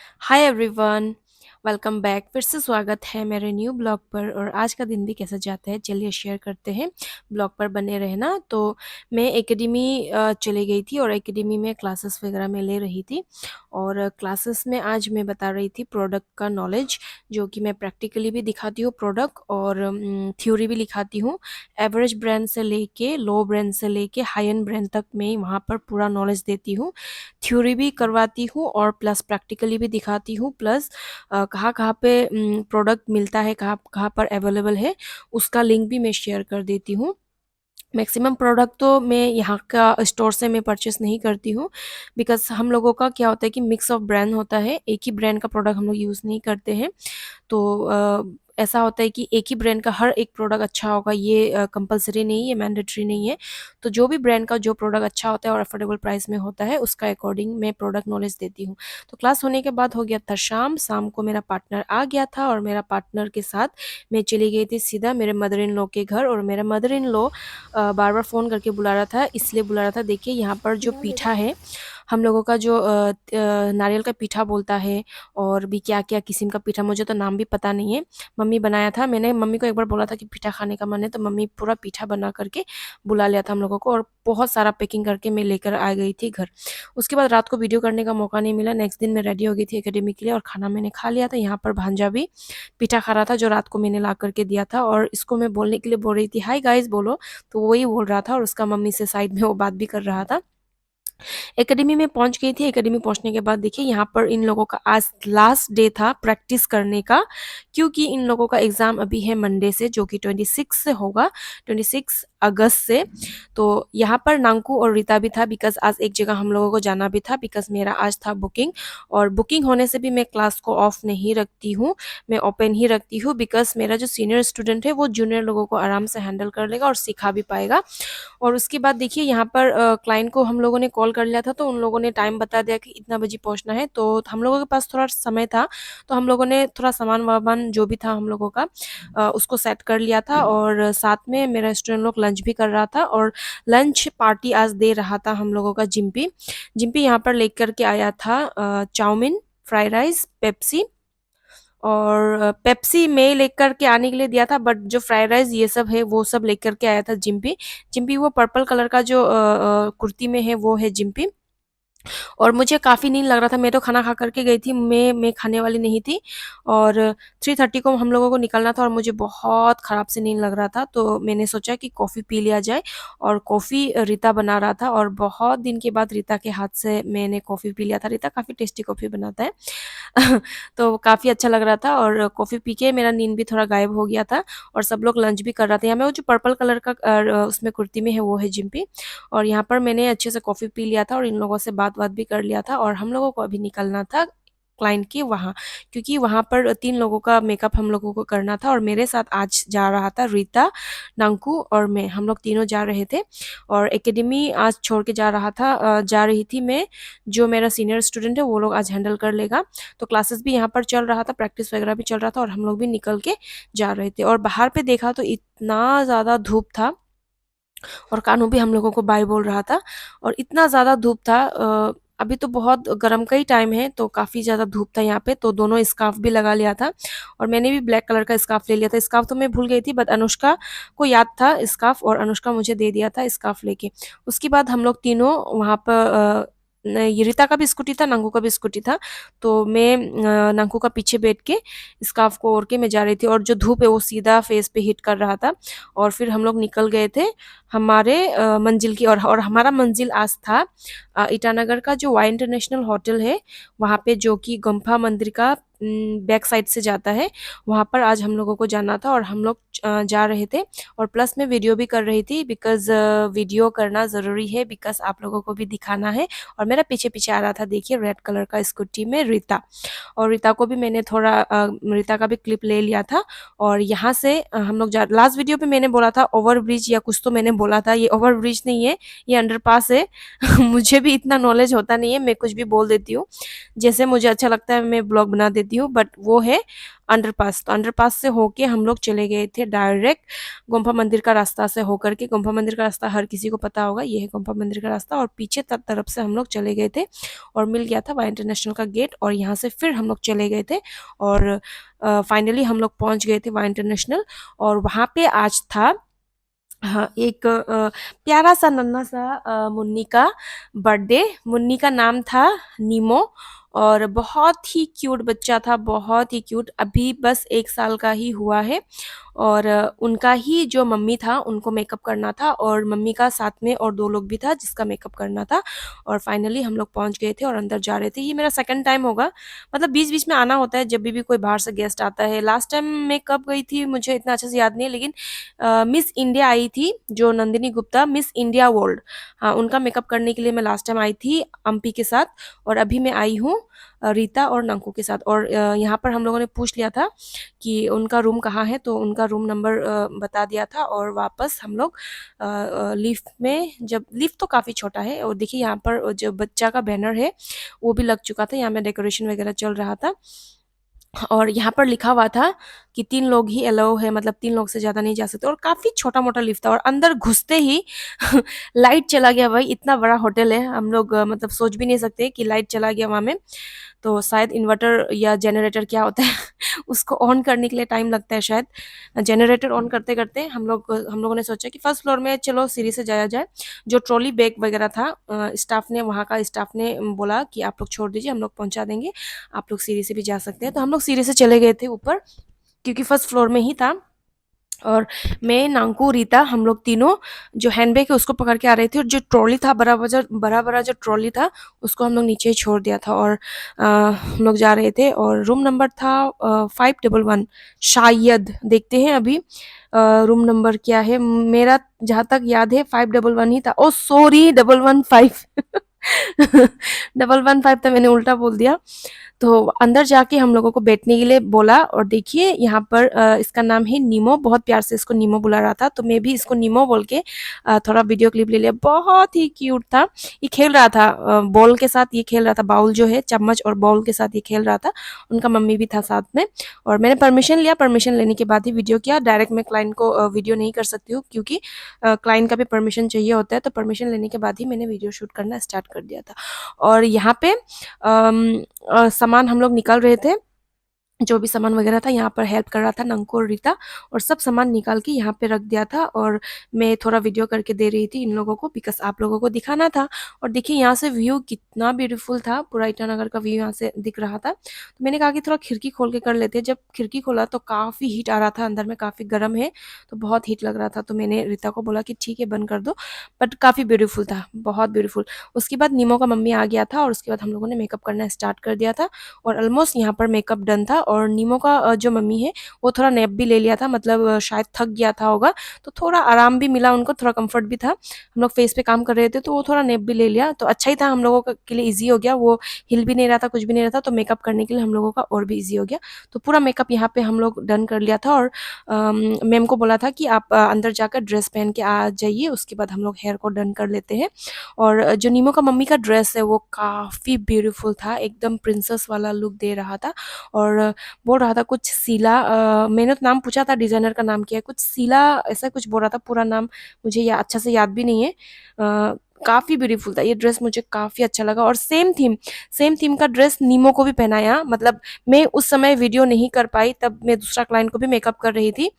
Hi everyone, welcome back. फिर से स्वागत है मेरे न्यू ब्लॉग पर। और आज का दिन भी कैसा जाता है चलिए शेयर करते हैं। ब्लॉग पर बने रहना। तो मैं एकेडमी चली गई थी और एकेडमी में क्लासेस वगैरह में ले रही थी। और क्लासेस में आज मैं बता रही थी प्रोडक्ट का नॉलेज, जो कि मैं प्रैक्टिकली भी दिखाती हूँ प्रोडक्ट और थ्योरी भी दिखाती हूँ। एवरेज ब्रांड से लेके लो ब्रांड से लेके हाई एंड ब्रांड तक मैं वहाँ पर पूरा नॉलेज देती हूँ। थ्योरी भी करवाती हूँ और प्लस प्रैक्टिकली भी दिखाती हूँ। प्लस कहाँ कहाँ पे प्रोडक्ट मिलता है, कहाँ कहाँ पर अवेलेबल है, उसका लिंक भी मैं शेयर कर देती हूँ। मैक्सिमम प्रोडक्ट तो मैं यहाँ का स्टोर से मैं परचेस नहीं करती हूँ, बिकॉज हम लोगों का क्या होता है कि मिक्स ऑफ ब्रांड होता है, एक ही ब्रांड का प्रोडक्ट हम लोग यूज़ नहीं करते हैं। तो ऐसा होता है कि एक ही ब्रांड का हर एक प्रोडक्ट अच्छा होगा, ये कंपलसरी नहीं है, मैंडेटरी नहीं है। तो जो भी ब्रांड का जो प्रोडक्ट अच्छा होता है और अफोर्डेबल प्राइस में होता है, उसका अकॉर्डिंग मैं प्रोडक्ट नॉलेज देती हूँ। तो क्लास होने के बाद हो गया था शाम। शाम को मेरा पार्टनर आ गया था और मेरा पार्टनर के साथ मैं चली गई थी सीधा मेरे मदर इन लॉ के घर। और मेरा mother in law bar bar phone करके बुला रहा था, इसलिए बुला रहा था, देखिए यहाँ पर जो पीठा है हम लोगों का, जो नारियल का पीठा बोलता है, और भी क्या क्या किस्म का पीठा, मुझे तो नाम भी पता नहीं है। मम्मी बनाया था, मैंने मम्मी को एक बार बोला था कि पीठा खाने का मन है, तो मम्मी पूरा पीठा बना करके बुला लिया था हम लोगों को, और बहुत सारा पैकिंग करके मैं लेकर आ गई थी घर। उसके बाद रात को वीडियो करने का मौका नहीं मिला। नेक्स्ट दिन मैं रेडी हो गई थी एकेडमी के लिए और खाना मैंने खा लिया था। यहाँ पर भांजा भी पीठा खा रहा था, जो रात को मैंने ला करके दिया था, और इसको मैं बोलने के लिए बोल रही थी हाय गाइस बोलो, तो वही बोल रहा था और उसका मम्मी से साइड में वो बात भी कर रहा था। एकेडमी में पहुंच गई थी। एकेडमी पहुंचने के बाद देखिए यहाँ पर इन लोगों का आज लास्ट डे था प्रैक्टिस करने का, क्योंकि इन लोगों का एग्ज़ाम अभी है मंडे से, जो कि 26 से होगा, 26 अगस्त से। तो यहाँ पर नांकू और रीता भी था, बिकॉज आज एक जगह हम लोगों को जाना भी था, बिकॉज मेरा आज था बुकिंग। और बुकिंग होने से भी मैं क्लास को ऑफ नहीं रखती हूँ, मैं ओपन ही रखती हूँ, बिकॉज मेरा जो सीनियर स्टूडेंट है वो जूनियर लोगों को आराम से हैंडल कर लेगा और सिखा भी पाएगा। और उसके बाद देखिए यहाँ पर क्लाइंट को हम लोगों ने कॉल कर लिया था, तो उन लोगों ने टाइम बता दिया कि इतना बजे पहुँचना है। तो हम लोगों के पास थोड़ा समय था, तो हम लोगों ने थोड़ा सामान वामान जो भी था हम लोगों का उसको सेट कर लिया था। और साथ में मेरा स्टूडेंट लोग लंच भी कर रहा था, और लंच पार्टी आज दे रहा था हम लोगों का जिम्पी। जिम्पी यहाँ पर लेकर के आया था चाउमीन, फ्राइड राइस, पेप्सी। और पेप्सी में लेकर के आने के लिए दिया था, बट जो फ्राइड राइस ये सब है वो सब लेकर के आया था जिम्पी। जिम्पी वो पर्पल कलर का जो कुर्ती में है वो है जिम्पी। और मुझे काफ़ी नींद लग रहा था, मैं तो खाना खा करके गई थी, मैं खाने वाली नहीं थी। और 3:30 को हम लोगों को निकलना था और मुझे बहुत ख़राब से नींद लग रहा था, तो मैंने सोचा कि कॉफ़ी पी लिया जाए। और कॉफ़ी रीता बना रहा था, और बहुत दिन के बाद रीता के हाथ से मैंने कॉफ़ी पी लिया था। रीता काफ़ी टेस्टी कॉफ़ी बनाता है। तो काफ़ी अच्छा लग रहा था, और कॉफ़ी पी के मेरा नींद भी थोड़ा गायब हो गया था। और सब लोग लंच भी कर रहा था। यहाँ में वो जो पर्पल कलर का उसमें कुर्ती में है वो है जिम्पी। और यहाँ पर मैंने अच्छे से कॉफ़ी पी लिया था और इन लोगों से बात-वात भी कर लिया था, और हम लोगों को अभी निकलना था क्लाइंट के वहाँ, क्योंकि वहाँ पर 3 लोगों का मेकअप हम लोगों को करना था। और मेरे साथ आज जा रहा था रीता, नांकू और मैं, हम लोग तीनों जा रहे थे। और एकेडमी आज छोड़ के जा रही थी मैं, जो मेरा सीनियर स्टूडेंट है वो लोग आज हैंडल कर लेगा। तो क्लासेस भी यहाँ पर चल रहा था, प्रैक्टिस वगैरह भी चल रहा था, और हम लोग भी निकल के जा रहे थे। और बाहर पे देखा तो इतना ज़्यादा धूप था, और कान्हू भी हम लोगों को बाय बोल रहा था। और इतना ज़्यादा धूप था, अभी तो बहुत गर्म का ही टाइम है, तो काफ़ी ज़्यादा धूप था यहाँ पे, तो दोनों स्कार्फ भी लगा लिया था। और मैंने भी ब्लैक कलर का स्कार्फ ले लिया था। स्कार्फ तो मैं भूल गई थी, बट अनुष्का को याद था स्कार्फ, और अनुष्का मुझे दे दिया था स्कार्फ लेके। उसके बाद हम लोग तीनों वहाँ पर ये रीता का भी स्कूटी था, नंगू का भी स्कूटी था, तो मैं नंगू का पीछे बैठ के स्कार्फ को ओढ़ के मैं जा रही थी, और जो धूप है वो सीधा फेस पे हिट कर रहा था। और फिर हम लोग निकल गए थे हमारे मंजिल की। और हमारा मंजिल आज था ईटानगर का जो वाई इंटरनेशनल होटल है, वहाँ पे, जो कि गुम्फा मंदिर का बैक साइड से जाता है, वहाँ पर आज हम लोगों को जाना था। और हम लोग जा रहे थे, और प्लस मैं वीडियो भी कर रही थी, बिकॉज़ वीडियो करना ज़रूरी है, बिकॉज़ आप लोगों को भी दिखाना है। और मेरा पीछे-पीछे आ रहा था देखिए रेड कलर का स्कूटी में रीता। और रीता को भी मैंने थोड़ा रीता का भी क्लिप ले लिया था। और यहाँ से हम लोग जा लास्ट वीडियो पे मैंने बोला था ओवर ब्रिज या कुछ तो मैंने बोला था, ये ओवर ब्रिज नहीं है, ये अंडरपास है। मुझे भी इतना नॉलेज होता नहीं है, मैं कुछ भी बोल देती हूँ, जैसे मुझे अच्छा लगता है मैं ब्लॉग बना देती देती हूँ, बट वो है अंडरपास। तो अंडरपास से होके हम लोग चले गए थे डायरेक्ट गुम्फा मंदिर का रास्ता से होकर के। गुम्फा मंदिर का रास्ता हर किसी को पता होगा, ये है गुम्फा मंदिर का रास्ता। और पीछे तरफ से हम लोग चले गए थे और मिल गया था वहाँ इंटरनेशनल का गेट, और यहाँ से फिर हम लोग चले गए थे और फाइनली हम लोग पहुँच गए थे वहाँ इंटरनेशनल। और वहाँ पे आज था, हाँ, एक प्यारा सा नन्हा सा मुन्नी का बर्थडे। मुन्नी का नाम था नीमो, और बहुत ही क्यूट बच्चा था, बहुत ही क्यूट। अभी बस 1 साल का ही हुआ है। और उनका ही जो मम्मी था उनको मेकअप करना था, और मम्मी का साथ में और 2 लोग भी था जिसका मेकअप करना था। और फाइनली हम लोग पहुंच गए थे और अंदर जा रहे थे। ये मेरा सेकंड टाइम होगा, मतलब बीच बीच में आना होता है जब भी कोई बाहर से गेस्ट आता है। लास्ट टाइम मैं कब गई थी मुझे इतना अच्छे से याद नहीं है, लेकिन मिस इंडिया आई थी जो Nandini Gupta, miss India world, हाँ, उनका मेकअप करने के लिए मैं लास्ट टाइम आई थी अम्पी के साथ। और अभी मैं आई हूँ रीता और नंकू के साथ। और यहाँ पर हम लोगों ने पूछ लिया था कि उनका रूम कहाँ है, तो उनका रूम नंबर बता दिया था। और वापस हम लोग लिफ्ट में, जब लिफ्ट तो काफ़ी छोटा है, और देखिए यहाँ पर जो बच्चा का बैनर है वो भी लग चुका था, यहाँ में डेकोरेशन वगैरह चल रहा था। और यहाँ पर लिखा हुआ था कि 3 लोग ही अलाउ है, मतलब 3 लोग से ज़्यादा नहीं जा सकते। और काफ़ी छोटा मोटा लिफ्ट था, और अंदर घुसते ही लाइट चला गया। भाई इतना बड़ा होटल है, हम लोग मतलब सोच भी नहीं सकते कि लाइट चला गया वहाँ में। तो शायद इन्वर्टर या जनरेटर क्या होता है उसको ऑन करने के लिए टाइम लगता है शायद। जनरेटर ऑन करते करते हम लोगों ने सोचा कि फर्स्ट फ्लोर में चलो सीढ़ी से जाया जाए। जो ट्रॉली बैग वगैरह था, स्टाफ ने, वहाँ का स्टाफ ने बोला कि आप लोग छोड़ दीजिए, हम लोग पहुँचा देंगे, आप लोग सीढ़ी से भी जा सकते हैं। तो हम लोग सीढ़ी से चले गए थे ऊपर, क्योंकि फर्स्ट फ्लोर में ही था। और मैं, नांकू, रीता, हम लोग तीनों जो हैंडबैग है उसको पकड़ के आ रहे थे, और जो ट्रॉली था, बड़ा बड़ा जो ट्रॉली था उसको हम लोग नीचे ही छोड़ दिया था। और हम लोग जा रहे थे, और रूम नंबर था 511 शायद। देखते हैं अभी रूम नंबर क्या है। मेरा जहाँ तक याद है 511 ही था। ओ सॉरी, 115 115 था, मैंने उल्टा बोल दिया। तो अंदर जाके हम लोगों को बैठने के लिए बोला। और देखिए यहाँ पर इसका नाम है नीमो, बहुत प्यार से इसको नीमो बुला रहा था, तो मैं भी इसको नीमो बोल के थोड़ा वीडियो क्लिप ले लिया। बहुत ही क्यूट था, ये खेल रहा था बॉल के साथ, ये खेल रहा था, बाउल जो है चम्मच और बॉल के साथ ये खेल रहा था। उनका मम्मी भी था साथ में। और मैंने परमिशन लिया, परमिशन लेने के बाद ही वीडियो किया। डायरेक्ट मैं क्लाइंट को वीडियो नहीं कर सकती हूँ, क्योंकि क्लाइंट का भी परमिशन चाहिए होता है। तो परमिशन लेने के बाद ही मैंने वीडियो शूट करना स्टार्ट कर दिया था। और यहाँ पे सामान हम लोग निकाल रहे थे, जो भी सामान वगैरह था, यहाँ पर हेल्प कर रहा था नंको और रीता। और सब सामान निकाल के यहाँ पे रख दिया था, और मैं थोड़ा वीडियो करके दे रही थी इन लोगों को, बिकॉज आप लोगों को दिखाना था। और देखिए यहाँ से व्यू कितना ब्यूटीफुल था, पूरा ईटानगर का व्यू यहाँ से दिख रहा था। तो मैंने कहा कि थोड़ा खिड़की खोल के कर लेते। जब खिड़की खोला तो काफ़ी हीट आ रहा था, अंदर में काफ़ी गर्म है, तो बहुत हीट लग रहा था। तो मैंने रीता को बोला कि ठीक है बंद कर दो, बट काफ़ी ब्यूटीफुल था, बहुत ब्यूटीफुल। उसके बाद नीमो का मम्मी आ गया था, और उसके बाद हम लोगों ने मेकअप करना स्टार्ट कर दिया था। और ऑलमोस्ट यहाँ पर मेकअप डन था। और नीमो का जो मम्मी है वो थोड़ा नैप भी ले लिया था, मतलब शायद थक गया था होगा, तो थोड़ा आराम भी मिला उनको, थोड़ा कंफर्ट भी था। हम लोग फेस पे काम कर रहे थे तो वो थोड़ा नैप भी ले लिया, तो अच्छा ही था, हम लोगों के लिए ईजी हो गया। वो हिल भी नहीं रहा था, कुछ भी नहीं रहा था, तो मेकअप करने के लिए हम लोगों का और भी ईजी हो गया। तो पूरा मेकअप यहाँ पे हम लोग डन कर लिया था। और मैम को बोला था कि आप अंदर जाकर ड्रेस पहन के आ जाइए, उसके बाद हम लोग हेयर को डन कर लेते हैं। और जो नीमो का मम्मी का ड्रेस है वो काफ़ी ब्यूटीफुल था, एकदम प्रिंसेस वाला लुक दे रहा था। और बोल रहा था कुछ सीला, मैंने तो नाम पूछा था, डिज़ाइनर का नाम क्या है, कुछ सीला ऐसा कुछ बोल रहा था। पूरा नाम मुझे अच्छा से याद भी नहीं है। काफ़ी ब्यूटीफुल था ये ड्रेस, मुझे काफ़ी अच्छा लगा। और सेम थीम का ड्रेस नीमो को भी पहनाया, मतलब मैं उस समय वीडियो नहीं कर पाई, तब मैं दूसरा क्लाइंट को भी मेकअप कर रही थी,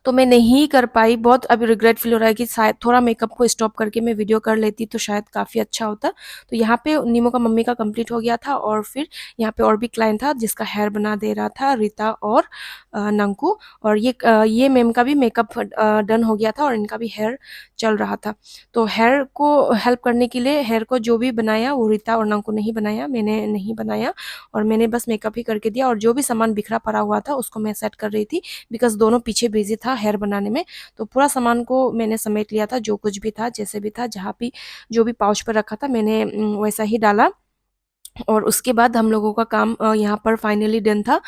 तो मैं नहीं कर पाई। बहुत अभी रिग्रेट फील हो रहा है कि शायद थोड़ा मेकअप को स्टॉप करके मैं वीडियो कर लेती तो शायद काफ़ी अच्छा होता। तो यहाँ पे नीमो का मम्मी का कंप्लीट हो गया था, और फिर यहाँ पे और भी क्लाइंट था जिसका हेयर बना दे रहा था, रीता और नंकू। और ये मैम का भी मेकअप डन हो गया था, और इनका भी हेयर चल रहा था। तो हेयर को हेल्प करने के लिए हेयर को जो भी बनाया वो रीता और नंकू ने ही बनाया, मैंने नहीं बनाया। और मैंने बस मेकअप ही करके दिया, और जो भी सामान बिखरा पड़ा हुआ था उसको मैं सेट कर रही थी, बिकॉज दोनों पीछे बिजी था हेयर बनाने में। तो पूरा सामान को मैंने समेट लिया था, जो कुछ भी था, जैसे भी था, जहाँ भी जो भी पाउच पर रखा था मैंने वैसा ही डाला। और उसके बाद हम लोगों का काम यहाँ पर फाइनली डन था।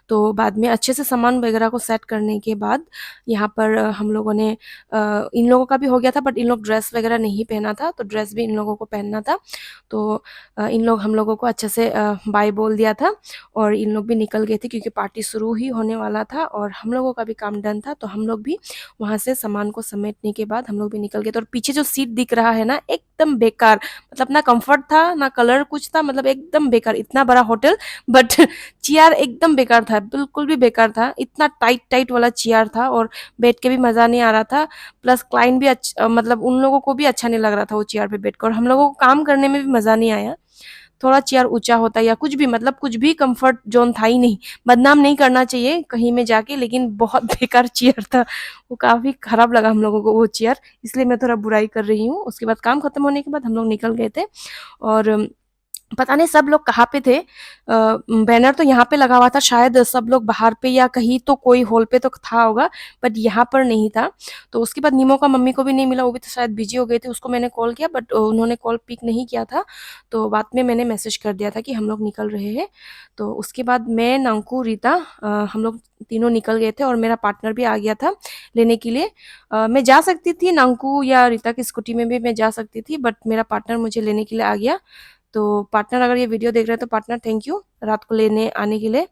तो बाद में अच्छे से सामान वगैरह को सेट करने के बाद यहाँ पर हम लोगों ने इन लोगों का भी हो गया था, बट इन लोग ड्रेस वगैरह नहीं पहना था, तो ड्रेस भी इन लोगों को पहनना था। तो इन लोग हम लोगों को अच्छे से बाय बोल दिया था और इन लोग भी निकल गए थे क्योंकि पार्टी शुरू ही होने वाला था और हम लोगों का भी काम डन था। तो हम लोग भी वहाँ से सामान को समेटने के बाद हम लोग भी निकल गए थे। और पीछे जो सीट दिख रहा है ना, एकदम बेकार, मतलब ना कंफर्ट था ना कलर कुछ था, मतलब एकदम बेकार। इतना बड़ा होटल बट चेयर एकदम बेकार था, बिल्कुल भी बेकार था। इतना टाइट टाइट वाला चेयर था और बैठ के भी मज़ा नहीं आ रहा था। प्लस क्लाइंट भी अच्छा, मतलब उन लोगों को भी अच्छा नहीं लग रहा था वो चेयर पे बैठ कर, और हम लोगों को काम करने में भी मज़ा नहीं आया। थोड़ा चेयर ऊंचा होता या कुछ भी, मतलब कुछ भी कंफर्ट जोन था ही नहीं। बदनाम नहीं करना चाहिए कहीं में जाके, लेकिन बहुत बेकार चेयर था। वो काफ़ी खराब लगा हम लोगों को वो चेयर, इसलिए मैं थोड़ा बुराई कर रही हूँ। उसके बाद काम खत्म होने के बाद हम लोग निकल गए थे। और पता नहीं सब लोग कहाँ पे थे। बैनर तो यहाँ पे लगा हुआ था, शायद सब लोग बाहर पे या कहीं तो कोई हॉल पे तो था होगा, बट यहाँ पर नहीं था। तो उसके बाद नीमो का मम्मी को भी नहीं मिला, वो भी तो शायद बिजी हो गए थे। उसको मैंने कॉल किया बट उन्होंने कॉल पिक नहीं किया था। तो बाद में मैंने मैसेज कर दिया था कि हम लोग निकल रहे हैं। तो उसके बाद मैं, नांकू, रीता, हम लोग तीनों निकल गए थे और मेरा पार्टनर भी आ गया था लेने के लिए। मैं जा सकती थी नांकू या रीता की स्कूटी में भी मैं जा सकती थी, बट मेरा पार्टनर मुझे लेने के लिए आ गया। तो पार्टनर अगर ये वीडियो देख रहे हैं तो पार्टनर थैंक यू रात को लेने आने के लिए।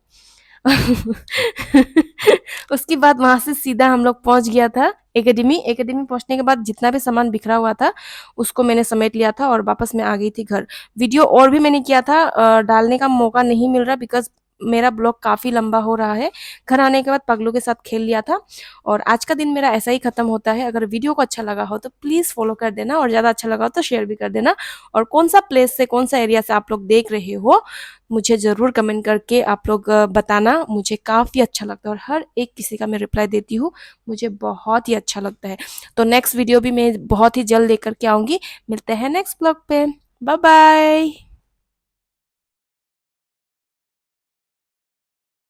उसके बाद वहां से सीधा हम लोग पहुंच गया था एकेडमी। एकेडमी पहुंचने के बाद जितना भी सामान बिखरा हुआ था उसको मैंने समेट लिया था और वापस मैं आ गई थी घर। वीडियो और भी मैंने किया था, डालने का मौका नहीं मिल रहा बिकॉज मेरा ब्लॉग काफ़ी लंबा हो रहा है। घर आने के बाद पगलों के साथ खेल लिया था। और आज का दिन मेरा ऐसा ही खत्म होता है। अगर वीडियो को अच्छा लगा हो तो प्लीज़ फॉलो कर देना, और ज़्यादा अच्छा लगा हो तो शेयर भी कर देना। और कौन सा प्लेस से, कौन सा एरिया से आप लोग देख रहे हो, मुझे ज़रूर कमेंट करके आप लोग बताना। मुझे काफ़ी अच्छा लगता है और हर एक किसी का मैं रिप्लाई देती हूँ। मुझे बहुत ही अच्छा लगता है। तो नेक्स्ट वीडियो भी मैं बहुत ही जल्द लेकर के आऊँगी। मिलते हैं नेक्स्ट ब्लॉग पे। Bye bye.